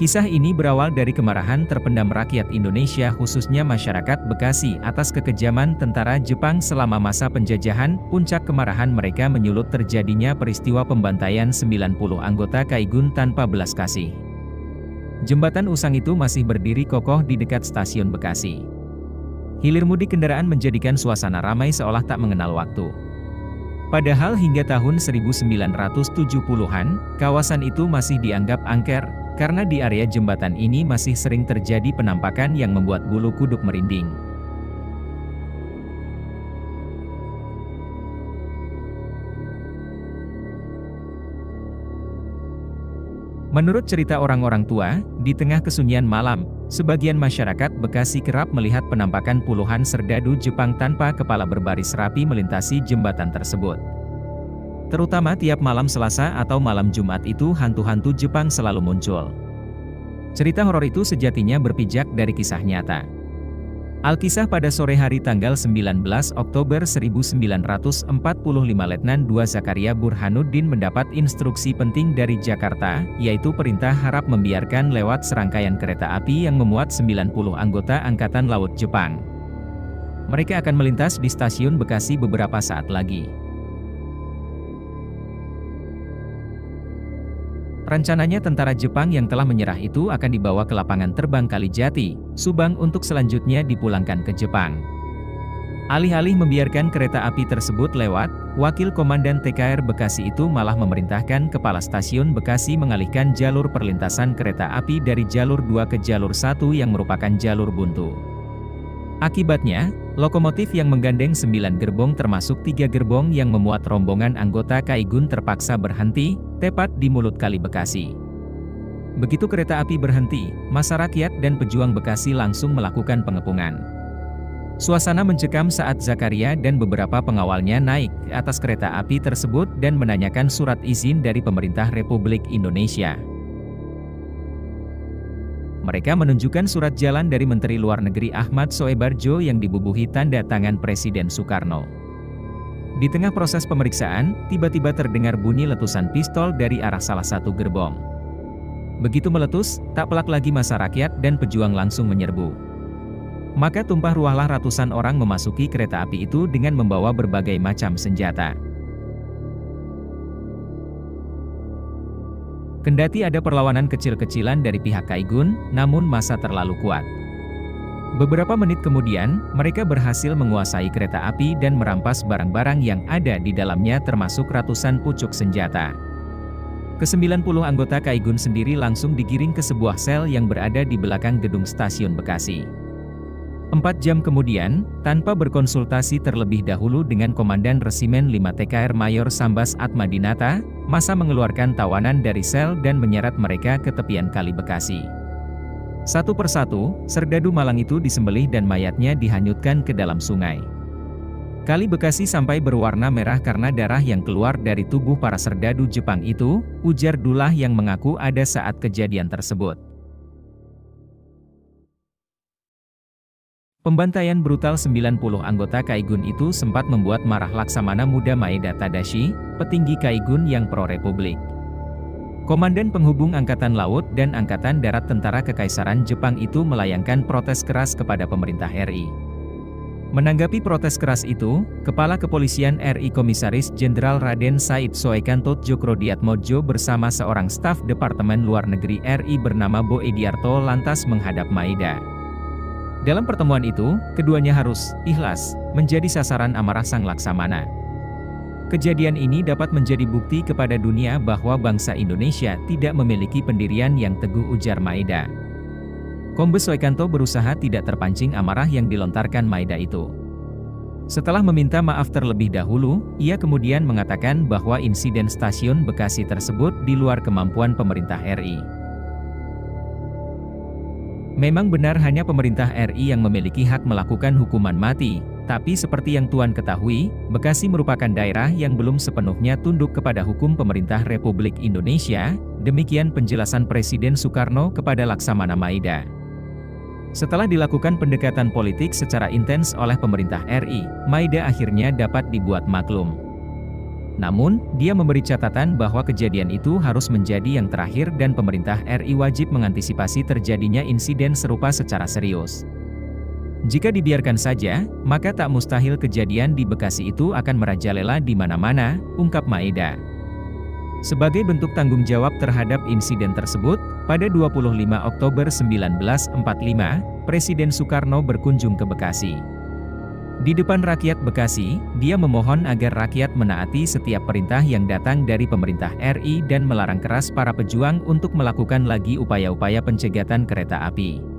Kisah ini berawal dari kemarahan terpendam rakyat Indonesia khususnya masyarakat Bekasi atas kekejaman tentara Jepang selama masa penjajahan. Puncak kemarahan mereka menyulut terjadinya peristiwa pembantaian 90 anggota Kaigun tanpa belas kasih. Jembatan usang itu masih berdiri kokoh di dekat stasiun Bekasi. Hilir mudik kendaraan menjadikan suasana ramai seolah tak mengenal waktu. Padahal hingga tahun 1970-an, kawasan itu masih dianggap angker, karena di area jembatan ini masih sering terjadi penampakan yang membuat bulu kuduk merinding. Menurut cerita orang-orang tua, di tengah kesunyian malam, sebagian masyarakat Bekasi kerap melihat penampakan puluhan serdadu Jepang tanpa kepala berbaris rapi melintasi jembatan tersebut. Terutama tiap malam Selasa atau malam Jumat itu hantu-hantu Jepang selalu muncul. Cerita horor itu sejatinya berpijak dari kisah nyata. Alkisah pada sore hari tanggal 19 Oktober 1945 Letnan II Zakaria Burhanuddin mendapat instruksi penting dari Jakarta, yaitu perintah harap membiarkan lewat serangkaian kereta api yang memuat 90 anggota Angkatan Laut Jepang. Mereka akan melintas di stasiun Bekasi beberapa saat lagi. Rencananya tentara Jepang yang telah menyerah itu akan dibawa ke lapangan terbang Kalijati, Subang untuk selanjutnya dipulangkan ke Jepang. Alih-alih membiarkan kereta api tersebut lewat, Wakil Komandan TKR Bekasi itu malah memerintahkan Kepala Stasiun Bekasi mengalihkan jalur perlintasan kereta api dari jalur 2 ke jalur 1 yang merupakan jalur buntu. Akibatnya, lokomotif yang menggandeng 9 gerbong termasuk 3 gerbong yang memuat rombongan anggota Kaigun terpaksa berhenti, tepat di mulut Kali Bekasi. Begitu kereta api berhenti, massa rakyat dan pejuang Bekasi langsung melakukan pengepungan. Suasana mencekam saat Zakaria dan beberapa pengawalnya naik ke atas kereta api tersebut dan menanyakan surat izin dari pemerintah Republik Indonesia. Mereka menunjukkan surat jalan dari Menteri Luar Negeri Ahmad Soebarjo yang dibubuhi tanda tangan Presiden Soekarno. Di tengah proses pemeriksaan, tiba-tiba terdengar bunyi letusan pistol dari arah salah satu gerbong. Begitu meletus, tak pelak lagi massa rakyat dan pejuang langsung menyerbu. Maka tumpah ruahlah ratusan orang memasuki kereta api itu dengan membawa berbagai macam senjata. Kendati ada perlawanan kecil-kecilan dari pihak Kaigun, namun massa terlalu kuat. Beberapa menit kemudian, mereka berhasil menguasai kereta api dan merampas barang-barang yang ada di dalamnya termasuk ratusan pucuk senjata. Ke-90 anggota Kaigun sendiri langsung digiring ke sebuah sel yang berada di belakang gedung stasiun Bekasi. 4 jam kemudian, tanpa berkonsultasi terlebih dahulu dengan Komandan Resimen 5 TKR Mayor Sambas Atmadinata, massa mengeluarkan tawanan dari sel dan menyeret mereka ke tepian Kali Bekasi. Satu persatu, serdadu malang itu disembelih dan mayatnya dihanyutkan ke dalam sungai. Kali Bekasi sampai berwarna merah karena darah yang keluar dari tubuh para serdadu Jepang itu, ujar Dullah yang mengaku ada saat kejadian tersebut. Pembantaian brutal 90 anggota Kaigun itu sempat membuat marah Laksamana Muda Maeda Tadashi, petinggi Kaigun yang pro-republik. Komandan Penghubung Angkatan Laut dan Angkatan Darat Tentara Kekaisaran Jepang itu melayangkan protes keras kepada pemerintah RI. Menanggapi protes keras itu, Kepala Kepolisian RI Komisaris Jenderal Raden Said Soekanto Djokroediatmodjo bersama seorang staf Departemen Luar Negeri RI bernama Bo Ediarto lantas menghadap Maeda. Dalam pertemuan itu, keduanya harus ikhlas menjadi sasaran amarah sang Laksamana. Kejadian ini dapat menjadi bukti kepada dunia bahwa bangsa Indonesia tidak memiliki pendirian yang teguh, ujar Maeda. Kombes Soekanto berusaha tidak terpancing amarah yang dilontarkan Maeda itu. Setelah meminta maaf terlebih dahulu, ia kemudian mengatakan bahwa insiden stasiun Bekasi tersebut di luar kemampuan pemerintah RI. Memang benar hanya pemerintah RI yang memiliki hak melakukan hukuman mati, tapi seperti yang Tuan ketahui, Bekasi merupakan daerah yang belum sepenuhnya tunduk kepada hukum pemerintah Republik Indonesia, demikian penjelasan Presiden Soekarno kepada Laksamana Maeda. Setelah dilakukan pendekatan politik secara intens oleh pemerintah RI, Maeda akhirnya dapat dibuat maklum. Namun, dia memberi catatan bahwa kejadian itu harus menjadi yang terakhir dan pemerintah RI wajib mengantisipasi terjadinya insiden serupa secara serius. Jika dibiarkan saja, maka tak mustahil kejadian di Bekasi itu akan merajalela di mana-mana, ungkap Maeda. Sebagai bentuk tanggung jawab terhadap insiden tersebut, pada 25 Oktober 1945, Presiden Soekarno berkunjung ke Bekasi. Di depan rakyat Bekasi, dia memohon agar rakyat menaati setiap perintah yang datang dari pemerintah RI dan melarang keras para pejuang untuk melakukan lagi upaya-upaya pencegatan kereta api.